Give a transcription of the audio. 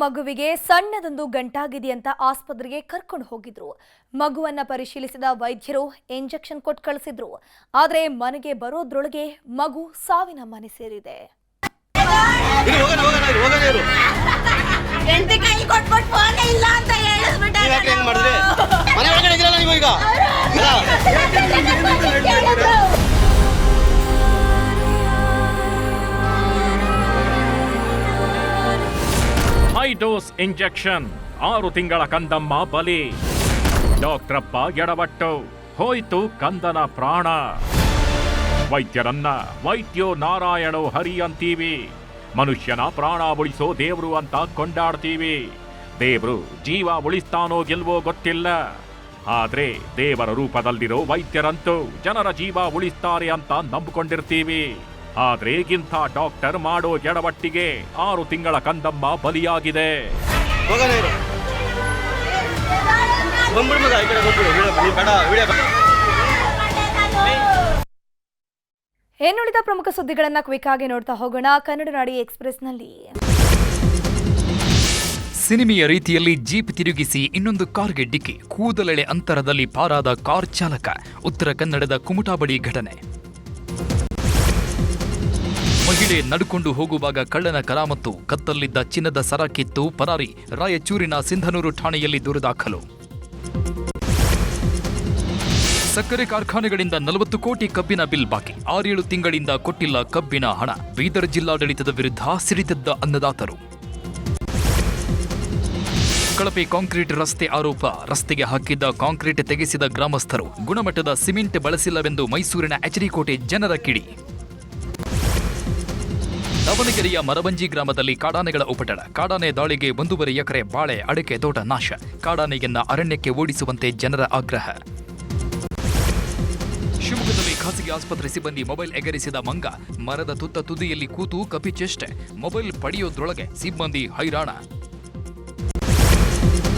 ಮಗುವಿಗೆ ಸಣ್ಣದೊಂದು ಗಂಟಾಗಿದೆ ಅಂತ ಆಸ್ಪತ್ರೆಗೆ ಕರ್ಕೊಂಡು ಹೋಗಿದ್ರು. ಮಗುವನ್ನ ಪರಿಶೀಲಿಸಿದ ವೈದ್ಯರು ಇಂಜೆಕ್ಷನ್ ಕೊಟ್ಟು ಕಳಿಸಿದ್ರು. ಆದರೆ ಮನೆಗೆ ಬರೋದ್ರೊಳಗೆ ಮಗು ಸಾವಿನ ಮನೆ ಸೇರಿದೆ. ಹೈ ಡೋಸ್ ಇಂಜೆಕ್ಷನ್, 6 ತಿಂಗಳ ಕಂದಮ್ಮ ಬಲಿ. ಡಾಕ್ಟ್ರಪ್ಪ ಎಡವಟ್ಟು, ಹೋಯ್ತು ಕಂದನ ಪ್ರಾಣ. ವೈದ್ಯರನ್ನ ವೈದ್ಯೋ ನಾರಾಯಣೋ ಹರಿ ಅಂತೀವಿ. ಮನುಷ್ಯನ ಪ್ರಾಣ ಉಳಿಸೋ ದೇವ್ರು ಅಂತ ಕೊಂಡಾಡ್ತೀವಿ. ದೇವ್ರು ಜೀವ ಉಳಿಸ್ತಾನೋ ಗೆಲ್ವೋ ಗೊತ್ತಿಲ್ಲ, ಆದ್ರೆ ದೇವರ ರೂಪದಲ್ಲಿರೋ ವೈದ್ಯರಂತೂ ಜನರ ಜೀವ ಉಳಿಸ್ತಾರೆ ಅಂತ ನಂಬಿಕೊಂಡಿರ್ತೀವಿ. ಆದ್ರೆ ಇಂಥ ಡಾಕ್ಟರ್ ಮಾಡೋ ಎಡವಟ್ಟಿಗೆ 6 ತಿಂಗಳ ಕಂದಮ್ಮ ಬಲಿಯಾಗಿದೆ. ಇನ್ನುಳಿದ ಪ್ರಮುಖ ಸುದ್ದಿಗಳನ್ನ ಕ್ವಿಕ್ ಆಗಿ ನೋಡ್ತಾ ಹೋಗೋಣ. ಕನ್ನಡ ನಾಡಿ ಎಕ್ಸ್‌ಪ್ರೆಸ್‌ನಲ್ಲಿ ಸಿನಿಮೆಯ ರೀತಿಯಲ್ಲಿ ಜೀಪ್ ತಿರುಗಿಸಿ ಇನ್ನೊಂದು ಕಾರ್ಗೆ ಡಿಕ್ಕಿ, ಕೂದಲೆಳೆ ಅಂತರದಲ್ಲಿ ಪಾರಾದ ಕಾರ್ ಚಾಲಕ. ಉತ್ತರ ಕನ್ನಡದ ಕುಮಟಾ ಬಳಿ ಘಟನೆ. ಮಹಿಳೆ ನಡ್ಕೊಂಡು ಹೋಗುವಾಗ ಕಳ್ಳನ ಕರಾಮತ್ತು, ಕತ್ತಲ್ಲಿದ್ದ ಚಿನ್ನದ ಸರ ಕಿತ್ತು ಪರಾರಿ. ರಾಯಚೂರಿನ ಸಿಂಧನೂರು ಠಾಣೆಯಲ್ಲಿ ದೂರು ದಾಖಲು. ಸಕ್ಕರೆ ಕಾರ್ಖಾನೆಗಳಿಂದ 40 ಕೋಟಿ ಕಬ್ಬಿನ ಬಿಲ್ ಬಾಕಿ, 6-7 ತಿಂಗಳಿಂದ ಕೊಟ್ಟಿಲ್ಲ ಕಬ್ಬಿನ ಹಣ. ಬೀದರ್ ಜಿಲ್ಲಾಡಳಿತದ ವಿರುದ್ಧ ಸಿಡಿದೆದ್ದ ಅನ್ನದಾತರು. ಕಳಪೆ ಕಾಂಕ್ರೀಟ್ ರಸ್ತೆ ಆರೋಪ, ರಸ್ತೆಗೆ ಹಾಕಿದ್ದ ಕಾಂಕ್ರೀಟ್ ತೆಗೆಸಿದ ಗ್ರಾಮಸ್ಥರು. ಗುಣಮಟ್ಟದ ಸಿಮೆಂಟ್ ಬಳಸಿಲ್ಲವೆಂದು ಮೈಸೂರಿನ ಎಚರಿಕೋಟೆ ಜನರ ಕಿಡಿ. ದಾವಣಗೆರೆಯ ಮರವಂಜಿ ಗ್ರಾಮದಲ್ಲಿ ಕಾಡಾನೆಗಳ ಉಪಟಳ, ಕಾಡಾನೆ ದಾಳಿಗೆ 1.5 ಎಕರೆ ಬಾಳೆ ಅಡಕೆ ತೋಟ ನಾಶ. ಕಾಡಾನೆಯನ್ನ ಅರಣ್ಯಕ್ಕೆ ಓಡಿಸುವಂತೆ ಜನರ ಆಗ್ರಹ. ಶಿವಮೊಗ್ಗದಲ್ಲಿ ಖಾಸಗಿ ಆಸ್ಪತ್ರೆ ಸಿಬ್ಬಂದಿ ಮೊಬೈಲ್ ಎಗರಿಸಿದ ಮಂಗ, ಮರದ ತುದಿಯಲ್ಲಿ ಕೂತು ಕಪಿಚೆಷ್ಟೆ, ಮೊಬೈಲ್ ಪಡೆಯೋದ್ರೊಳಗೆ ಸಿಬ್ಬಂದಿ ಹೈರಾಣ.